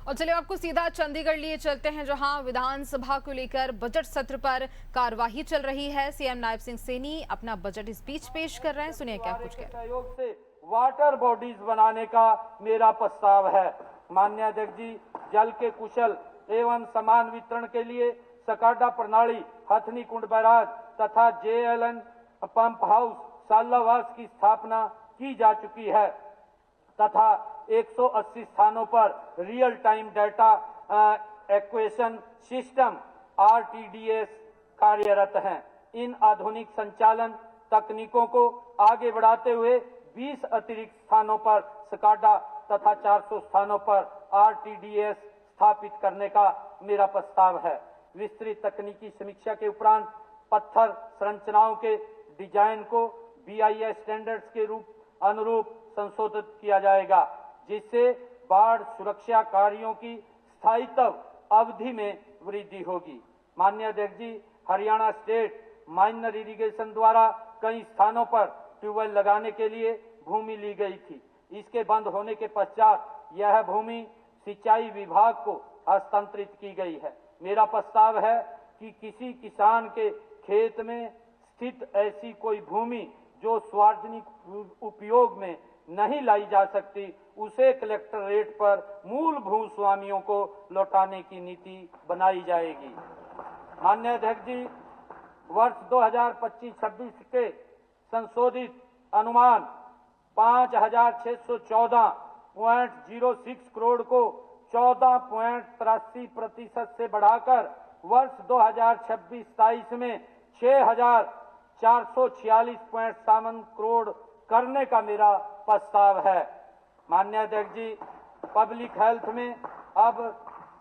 और चलिए आपको सीधा चंडीगढ़ लिए चलते हैं, जहां विधानसभा को लेकर बजट सत्र पर कार्यवाही चल रही है। सीएम नायब सिंह सैनी अपना बजट स्पीच पेश कर रहे हैं, सुनिए क्या कुछ कह रहे हैं। सहयोग से वाटर बॉडीज बनाने का मेरा प्रस्ताव है। माननीय अध्यक्ष जी, जल के कुशल एवं समान वितरण के लिए सकाडा प्रणाली, हथनी कुंड बैराज तथा JLN पंप हाउस सालावास की स्थापना की जा चुकी है तथा 180 स्थानों पर real time data equation system RTDS कार्यरत हैं। इन आधुनिक संचालन तकनीकों को आगे बढ़ाते हुए 20 अतिरिक्त स्थानों पर सकाडा तथा 400 स्थानों पर RTDS स्थापित करने का मेरा प्रस्ताव है। विस्तृत तकनीकी समीक्षा के उपरांत पत्थर संरचनाओं के डिजाइन को BIS स्टैंडर्ड्स के अनुरूप संशोधित किया जाएगा, जिससे बाढ़ सुरक्षा कार्यों की स्थायित्व अवधि में वृद्धि होगी। माननीय अध्यक्ष जी, हरियाणा स्टेट माइनर इरिगेशन द्वारा कई स्थानों पर ट्यूबवेल लगाने के लिए भूमि ली गई थी। इसके बंद होने के पश्चात यह भूमि सिंचाई विभाग को हस्तांतरित की गई है। मेरा प्रस्ताव है कि किसी किसान के खेत में स्थित ऐसी कोई भूमि जो सार्वजनिक उपयोग में नहीं लाई जा सकती, उसे कलेक्टरेट पर मूल भूस्वामियों को लौटाने की नीति बनाई जाएगी। माननीय अध्यक्ष जी, वर्ष 2025-26 के संशोधित अनुमान 5,614.06 करोड़ को 14.83% से बढ़ाकर वर्ष 2026-27 में 6,446.57 करोड़ करने का मेरा प्रस्ताव है। माननीय अध्यक्ष जी, पब्लिक हेल्थ में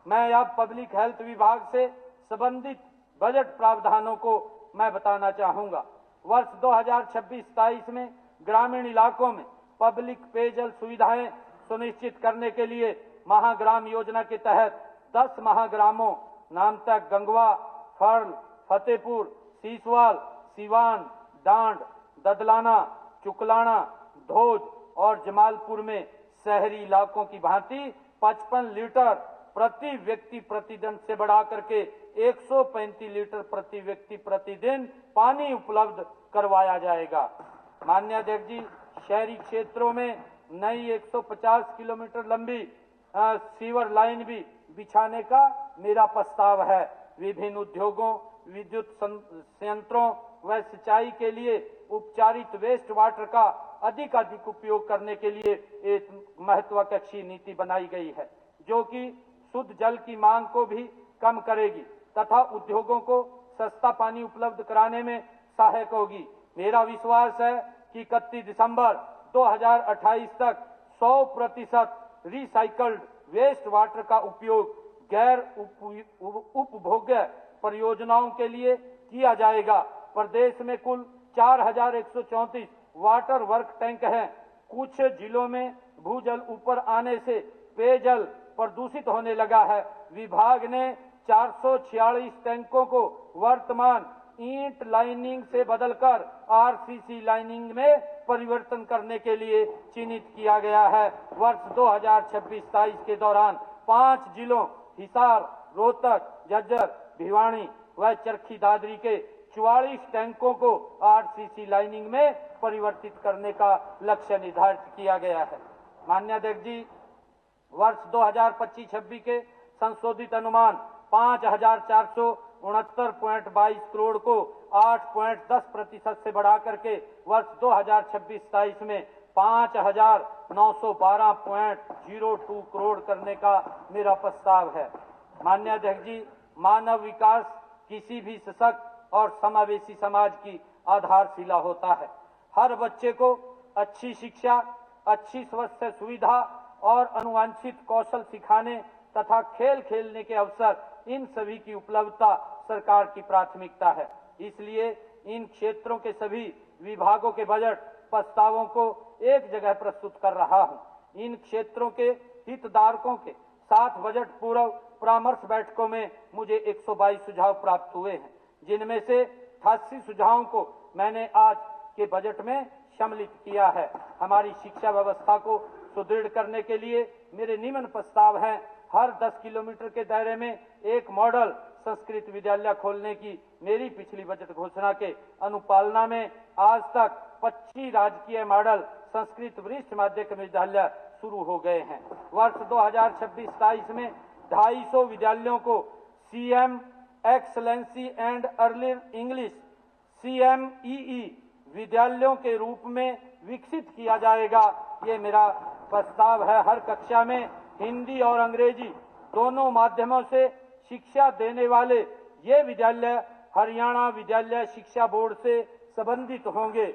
मैं पब्लिक हेल्थ विभाग से संबंधित बजट प्रावधानों को मैं बताना चाहूंगा। वर्ष 2026-27 में ग्रामीण इलाकों में पब्लिक पेयजल सुविधाएं सुनिश्चित करने के लिए महाग्राम योजना के तहत 10 महाग्रामों नामतक, गंगवा, फर्ल, फतेहपुर, सीसवाल, सिवान, डांड, ददलाना, चुकलाना, धोज और जमालपुर में शहरी इलाकों की भांति 55 लीटर प्रति व्यक्ति प्रतिदिन से बढ़ा करके 135 लीटर प्रति व्यक्ति प्रतिदिन पानी उपलब्ध करवाया जाएगा। माननीय अध्यक्ष जी, शहरी क्षेत्रों में नई 150 किलोमीटर लंबी सीवर लाइन भी बिछाने का मेरा प्रस्ताव है। विभिन्न उद्योगों, विद्युत संयंत्रों व सिंचाई के लिए उपचारित वेस्ट वाटर का अधिक उपयोग करने के लिए एक महत्वाकांक्षी नीति बनाई गई है, जो कि शुद्ध जल की मांग को भी कम करेगी तथा उद्योगों को सस्ता पानी उपलब्ध कराने में सहायक होगी। मेरा विश्वास है कि 31 दिसंबर 2028 तक 100% रिसाइकल्ड वेस्ट वाटर का उपयोग गैर उपभोग्य परियोजनाओं के लिए किया जाएगा। प्रदेश में कुल 4,134 वाटर वर्क टैंक हैं। कुछ जिलों में भूजल ऊपर आने से पेयजल प्रदूषित होने लगा है। विभाग ने 446 टैंकों को वर्तमान ईंट लाइनिंग से बदलकर RCC लाइनिंग में परिवर्तन करने के लिए चिन्हित किया गया है। वर्ष 2026-27 के दौरान 5 जिलों हिसार, रोहतक, झज्जर, भिवानी व चरखी दादरी के 44 टैंकों को RCC लाइनिंग में परिवर्तित करने का लक्ष्य निर्धारित किया गया है। माननीय अध्यक्ष जी, वर्ष 2025-26 के संशोधित अनुमान 5,469.22 करोड़ को 8.10% से बढ़ा करके वर्ष 2026-27 में 5,912.02 करोड़ करने का मेरा प्रस्ताव है। माननीय अध्यक्ष जी, मानव विकास किसी भी सशक्त और समावेशी समाज की आधारशिला होता है। हर बच्चे को अच्छी शिक्षा, अच्छी स्वास्थ्य सुविधा और अनुवांछित कौशल सिखाने तथा खेल खेलने के अवसर, इन सभी की उपलब्धता सरकार की प्राथमिकता है। इसलिए इन क्षेत्रों के सभी विभागों के बजट प्रस्तावों को एक जगह प्रस्तुत कर रहा हूं। इन क्षेत्रों के हितधारकों के साथ बजट पूर्व परामर्श बैठकों में मुझे 122 सुझाव प्राप्त हुए हैं, जिनमें से 88 सुझावों को मैंने आज के बजट में सम्मिलित किया है। हमारी शिक्षा व्यवस्था को सुदृढ़ करने के लिए मेरे निम्न प्रस्ताव हैं। हर 10 किलोमीटर के दायरे में एक मॉडल संस्कृत विद्यालय खोलने की मेरी पिछली बजट घोषणा के अनुपालना में आज तक 25 राजकीय मॉडल संस्कृत वरिष्ठ माध्यमिक विद्यालय शुरू हो गए हैं। वर्ष 2026-27 में 250 विद्यालयों को CM excellency and early English CMEE विद्यालयों के रूप में विकसित किया जाएगा। ये मेरा प्रस्ताव है। हर कक्षा में हिंदी और अंग्रेजी दोनों माध्यमों से शिक्षा देने वाले ये विद्यालय हरियाणा विद्यालय शिक्षा बोर्ड से संबंधित होंगे।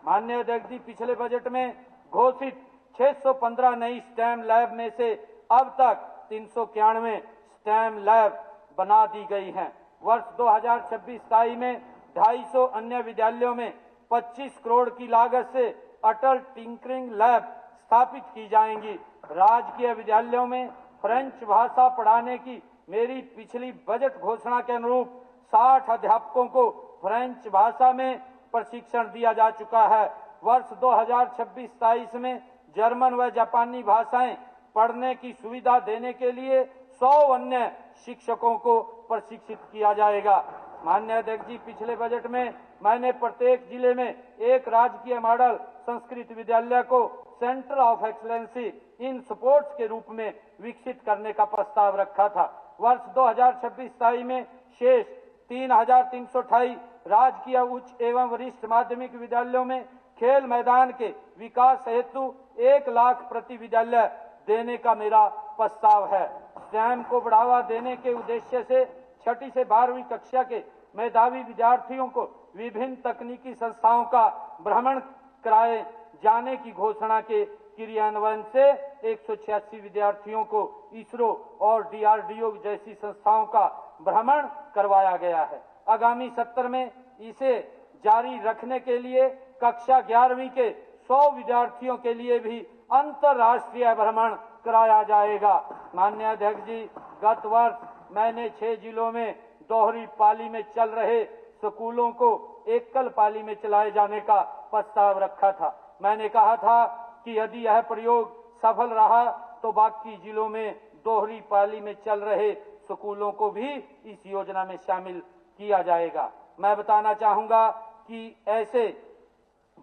माननीय अध्यक्ष जी, पिछले बजट में घोषित 615 नई स्टेम लैब में से अब तक 391 स्टेम लैब बना दी गई हैं। वर्ष 2026-27 में 250 अन्य विद्यालयों में 25 करोड़ की लागत से अटल टिंकरिंग लैब स्थापित की जाएंगी। राजकीय विद्यालयों में फ्रेंच भाषा पढ़ाने की मेरी पिछली बजट घोषणा के अनुरूप 60 अध्यापकों को फ्रेंच भाषा में प्रशिक्षण दिया जा चुका है। वर्ष 2026-27 में जर्मन व जापानी भाषाएं पढ़ने की सुविधा देने के लिए 100 अन्य शिक्षकों को प्रशिक्षित किया जाएगा। माननीय अध्यक्ष जी, पिछले बजट में मैंने प्रत्येक जिले में एक राजकीय मॉडल संस्कृत विद्यालय को centre of excellency in sports के रूप में विकसित करने का प्रस्ताव रखा था। वर्ष 2026-27 में शेष 3,328 राजकीय उच्च एवं वरिष्ठ माध्यमिक विद्यालयों में खेल मैदान के विकास हेतु 1 लाख प्रति विद्यालय देने का मेरा प्रस्ताव है। स्टेम को बढ़ावा देने के उद्देश्य से 6ठी से 12वीं कक्षा के मेधावी विद्यार्थियों को विभिन्न तकनीकी संस्थाओं का भ्रमण कराए जाने की घोषणा के क्रियान्वयन से 186 विद्यार्थियों को इसरो और DRDO जैसी संस्थाओं का भ्रमण करवाया गया है। आगामी सत्र में इसे जारी रखने के लिए कक्षा 11वीं के 100 विद्यार्थियों के लिए भी अंतर्राष्ट्रीय भ्रमण कराया जाएगा। माननीय अध्यक्ष जी, गत वर्ष मैंने 6 जिलों में दोहरी पाली में चल रहे स्कूलों को एकल पाली में चलाए जाने का प्रस्ताव रखा था। मैंने कहा था कि यदि यह प्रयोग सफल रहा तो बाकी जिलों में दोहरी पाली में चल रहे स्कूलों को भी इस योजना में शामिल किया जाएगा। मैं बताना चाहूंगा कि ऐसे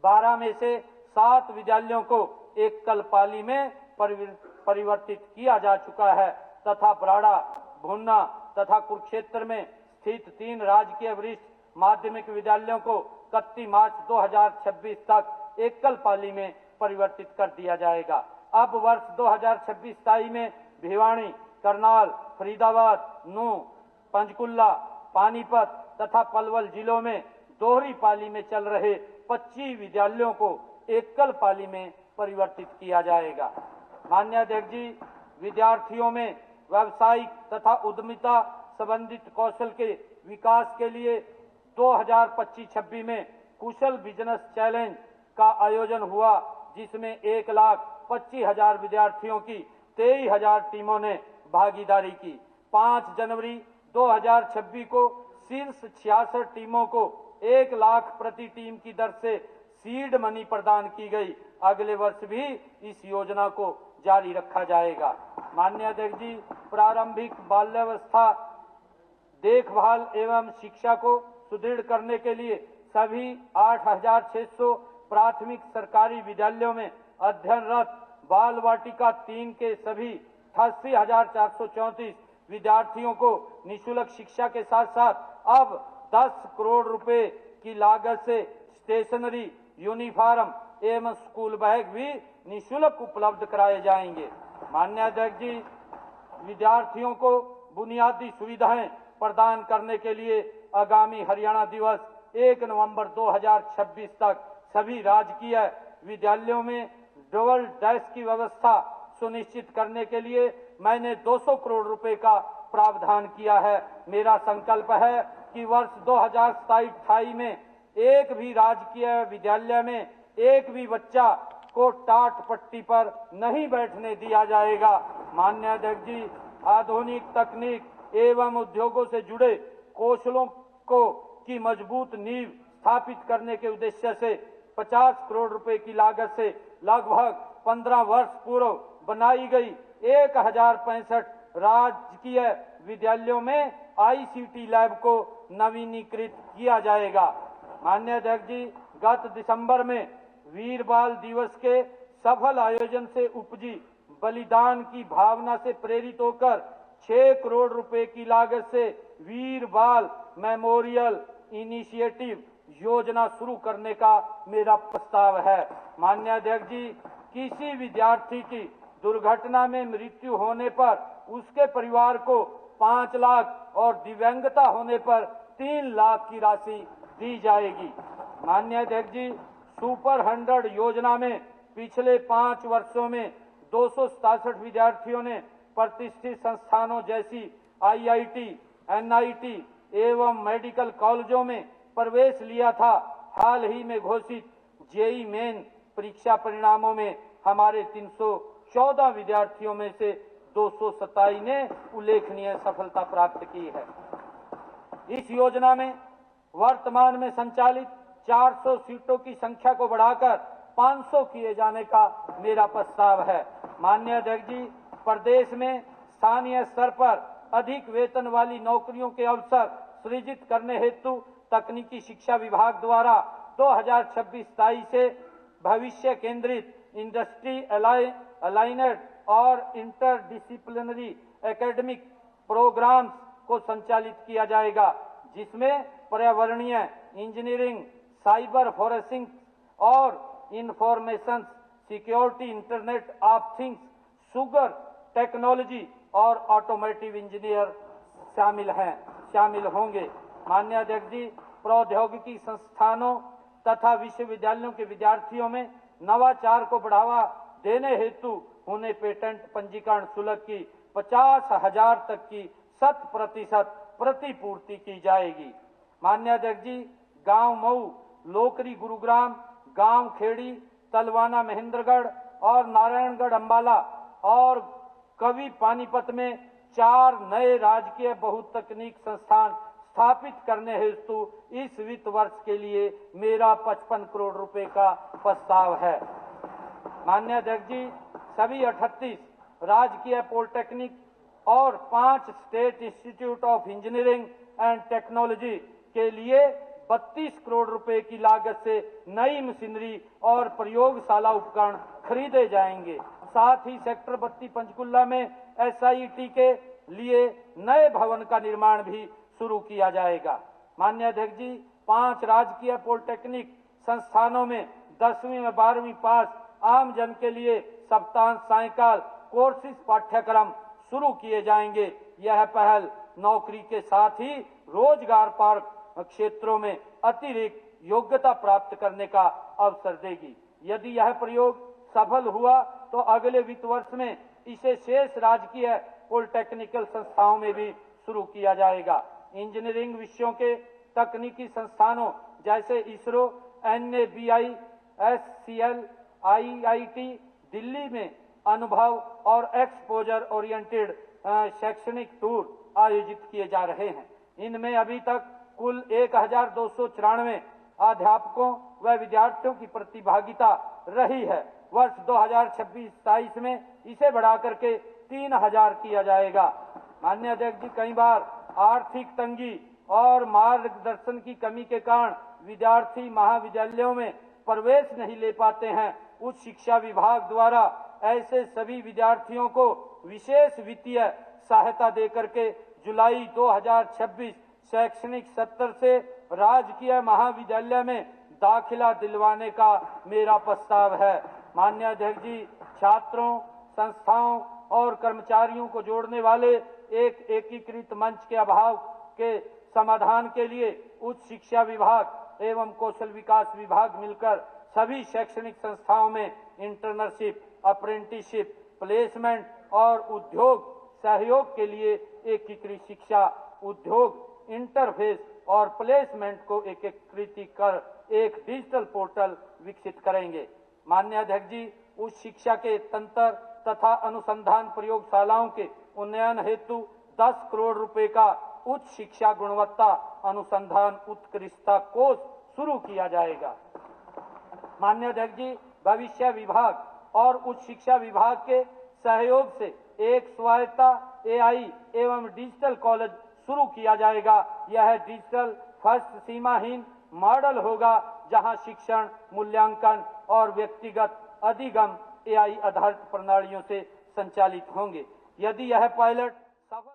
12 में से 7 विद्यालयों को एकल पाली में परिवर्तित किया जा चुका है तथा बराड़ा, भुन्ना तथा कुरुक्षेत्र में स्थित 3 राजकीय वरिष्ठ माध्यमिक विद्यालयों को 31 मार्च 2026 तक एकल पाली में परिवर्तित कर दिया जाएगा। अब वर्ष 2026-27 में भिवानी, करनाल, फरीदाबाद, नूंह, पंचकुला, पानीपत तथा पलवल जिलों में दोहरी पाली में चल रहे 25 विद्यालयों को एकल पाली में परिवर्तित किया जाएगा। माननीय अध्यक्ष जी, विद्यार्थियों में व्यावसायिक तथा उद्यमिता संबंधित कौशल के विकास के लिए 2025-26 में कुशल बिजनेस चैलेंज का आयोजन हुआ, जिसमें 1,25,000 विद्यार्थियों की 23,000 टीमों ने भागीदारी की। 5 जनवरी 2026 को शीर्ष 66 टीमों को 1 लाख प्रति टीम की दर से सीड मनी प्रदान की गई। अगले वर्ष भी इस योजना को जारी रखा जाएगा। माननीय अध्यक्ष जी, प्रारंभिक बाल्यावस्था देखभाल एवं शिक्षा को सुदृढ़ करने के लिए सभी 8,600 प्राथमिक सरकारी विद्यालयों में अध्ययनरत बाल वाटिका 3 के सभी 88,434 विद्यार्थियों को निःशुल्क शिक्षा के साथ साथ अब 10 करोड़ रुपए की लागत से स्टेशनरी, यूनिफॉर्म एवं स्कूल बैग भी निःशुल्क उपलब्ध कराए जाएंगे। माननीय अध्यक्ष जी, विद्यार्थियों को बुनियादी सुविधाएं प्रदान करने के लिए आगामी हरियाणा दिवस 1 नवंबर 2026 तक सभी राजकीय विद्यालयों में डबल डेस्क की व्यवस्था सुनिश्चित करने के लिए मैंने 200 करोड़ रुपए का प्रावधान किया है। मेरा संकल्प है कि वर्ष 2027-28 में एक भी राजकीय विद्यालय में एक भी बच्चा को टाट पट्टी पर नहीं बैठने दिया जाएगा। माननीय अध्यक्ष जी, आधुनिक तकनीक एवं उद्योगों से जुड़े कौशलों की मजबूत नींव स्थापित करने के उद्देश्य से 50 करोड़ रुपए की लागत से लगभग 15 वर्ष पूर्व बनाई गई 1065 राजकीय विद्यालयों में ICT लैब को नवीनीकृत किया जाएगा। माननीय अध्यक्ष जी, गत दिसंबर में वीर बाल दिवस के सफल आयोजन से उपजी बलिदान की भावना से प्रेरित होकर 6 करोड़ रुपए की लागत से वीर बाल मेमोरियल इनिशिएटिव योजना शुरू करने का मेरा प्रस्ताव है। माननीय अध्यक्ष जी, किसी विद्यार्थी की दुर्घटना में मृत्यु होने पर उसके परिवार को 5 लाख और दिव्यांगता होने पर 3 लाख की राशि दी जाएगी। माननीय अध्यक्ष जी, सुपर 100 योजना में पिछले 5 वर्षों में 267 विद्यार्थियों ने प्रतिष्ठित संस्थानों जैसी IIT, NIT एवं मेडिकल कॉलेजों में प्रवेश लिया था। हाल ही में घोषित JEE मेन परीक्षा परिणामों में हमारे 314 विद्यार्थियों में से 227 ने उल्लेखनीय सफलता प्राप्त की है। इस योजना में वर्तमान में संचालित 400 सीटों की संख्या को बढ़ाकर 500 किए जाने का मेरा प्रस्ताव है। माननीय अध्यक्ष जी, प्रदेश में स्थानीय स्तर पर अधिक वेतन वाली नौकरियों के अवसर सृजित करने हेतु तकनीकी शिक्षा विभाग द्वारा 2026-27 से भविष्य केंद्रित इंडस्ट्री अलाइनेड और इंटरडिसिप्लिनरी एकेडमिक प्रोग्राम्स को संचालित किया जाएगा, जिसमें पर्यावरणीय इंजीनियरिंग, साइबर फोरेंसिक्स और information security, internet of things, sugar technology और ऑटोमोटिव इंजीनियर शामिल होंगे। माननीय अध्यक्ष जी, प्रौद्योगिकी संस्थानों तथा विश्वविद्यालयों के विद्यार्थियों में नवाचार को बढ़ावा देने हेतु उन्हें पेटेंट पंजीकरण शुल्क की 50,000 तक की 100% प्रतिपूर्ति की जाएगी। माननीय अध्यक्ष जी, गांव मऊ, लोकरी गुरुग्राम, गांव खेड़ी, तलवाना महेंद्रगढ़ और नारायणगढ़ अंबाला और कवि पानीपत में 4 नए राजकीय बहुतकनीक संस्थान स्थापित करने हेतु इस वित्त वर्ष के लिए मेरा 55 करोड़ रुपए का प्रस्ताव है। माननीय अध्यक्ष जी, सभी 38 राजकीय पॉलिटेक्निक और 5 state institute of engineering and technology के लिए 32 करोड़ रुपए की लागत से नई मशीनरी और प्रयोगशाला उपकरण खरीदे जाएंगे। साथ ही सेक्टर 32 पंचकुला में SIT के लिए नए भवन का निर्माण भी शुरू किया जाएगा। माननीय अध्यक्ष जी, 5 राजकीय पॉलिटेक्निक संस्थानों में 10वीं व 12वीं पास आम जन के लिए सप्तांत सायकाल कोर्सेज पाठ्यक्रम शुरू किए जाएंगे। यह पहल नौकरी के साथ ही रोजगार पार्क क्षेत्रों में अतिरिक्त योग्यता प्राप्त करने का अवसर देगी। यदि यह प्रयोग सफल हुआ तो अगले वित्त वर्ष में इसे शेष राजकीय पॉलिटेक्निकल संस्थाओं में भी शुरू किया जाएगा। इंजीनियरिंग विषयों के तकनीकी संस्थानों जैसे ISRO, NABI, SCL, IIT Delhi में अनुभव और एक्सपोजर ओरिएंटेड शैक्षणिक टूर आयोजित किए जा रहे हैं। इनमें अभी तक कुल 1294 अध्यापकों व विद्यार्थियों की प्रतिभागिता रही है। वर्ष 2026-27 में इसे बढ़ाकर के 3000 किया जाएगा। माननीय अध्यक्ष जी, कई बार आर्थिक तंगी और मार्गदर्शन की कमी के कारण विद्यार्थी महाविद्यालयों में प्रवेश नहीं ले पाते हैं। उच्च शिक्षा विभाग द्वारा ऐसे सभी विद्यार्थियों को विशेष वित्तीय सहायता देकर के जुलाई 2026 शैक्षणिक सत्र से राजकीय महाविद्यालय में दाखिला दिलवाने का मेरा प्रस्ताव है। माननीय अध्यक्ष जी, छात्रों, संस्थाओं और कर्मचारियों को जोड़ने वाले एक एकीकृत मंच के अभाव के समाधान के लिए उच्च शिक्षा विभाग एवं कौशल विकास विभाग मिलकर सभी शैक्षणिक संस्थाओं में इंटर्नशिप, अप्रेंटिसशिप, प्लेसमेंट और उद्योग सहयोग के लिए एकीकृत शिक्षा उद्योग इंटरफेस और प्लेसमेंट को एकीकृत कर एक डिजिटल पोर्टल विकसित करेंगे। माननीय अध्यक्ष जी, उच्च शिक्षा के तंत्र तथा अनुसंधान प्रयोगशालाओं के उन्नयन हेतु 10 करोड़ रुपए का उच्च शिक्षा गुणवत्ता अनुसंधान उत्कृष्टता कोष शुरू किया जाएगा। माननीय अध्यक्ष जी, भविष्य विभाग और उच्च शिक्षा विभाग के सहयोग से एक स्वायत्ता एआई एवं डिजिटल कॉलेज शुरू किया जाएगा। यह डिजिटल फर्स्ट सीमाहीन मॉडल होगा, जहां शिक्षण, मूल्यांकन और व्यक्तिगत अधिगम एआई आधारित प्रणालियों से संचालित होंगे। यदि यह पायलट सफल